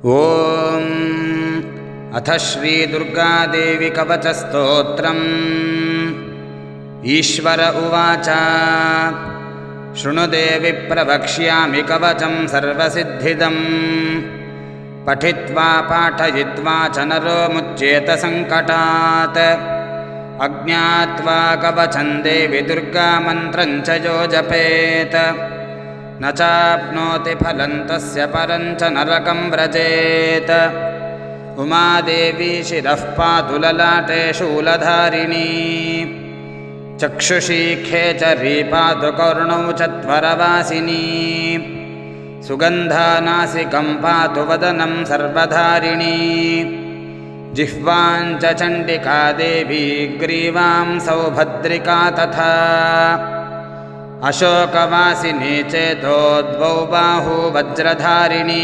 ಓಂ ಅಥ ಶ್ರೀ ದುರ್ಗಾದೇವಿ ಕವಚಸ್ತೋತ್ರಂ ಈಶ್ವರ ಉವಾಚ ಶೃಣು ದೇವಿ ಪ್ರವಕ್ಷ್ಯಾಮಿ ಕವಚಂ ಸರ್ವಸಿದ್ಧಿದಂ ಪಠಿತ್ವಾ ಪಾಠಯಿತ್ವಾ ಚ ನರೋ ಮುಚ್ಯೇತ ಸಂಕಟಾತ್ ಅಜ್ಞಾತ್ವಾ ಕವಚಂ ದೇವಿ ದುರ್ಗಾ ಮಂತ್ರಂ ಚ ಯೋ ಜಪೇತ್ ನ ಚಾಪ್ನೋತಿ ಫಲಂ ತಸ್ಯ ಪರಂ ಚ ನರಕಂ ವ್ರಜೇತ್ ಉಮಾದೇವಿ ಶಿರಃ ಪಾತು ಲಲಾಟೆ ಶೂಲಧಾರಿಣೀ ಚಕ್ಷುಷಿ ಖೇಚರೀ ಪಾತು ಕರ್ಣೌ ಚತ್ವರವಾಸಿನಿ ಸುಗಂಧಾನಾಸಿಕಂ ಪಾತು ವದನಂ ಸರ್ವಧಾರಿಣೀ ಜಿಹ್ವಾಂ ಚ ಚಂಡಿಕಾ ದೇವಿ ಗ್ರೀವಾಂ ಸೌಭದ್ರಿಕಾ ತಥಾ ಅಶೋಕವಾಸಿನಿ ಚೇತೋ ದ್ವೌ ಬಾಹು ವಜ್ರಧಾರಿಣೀ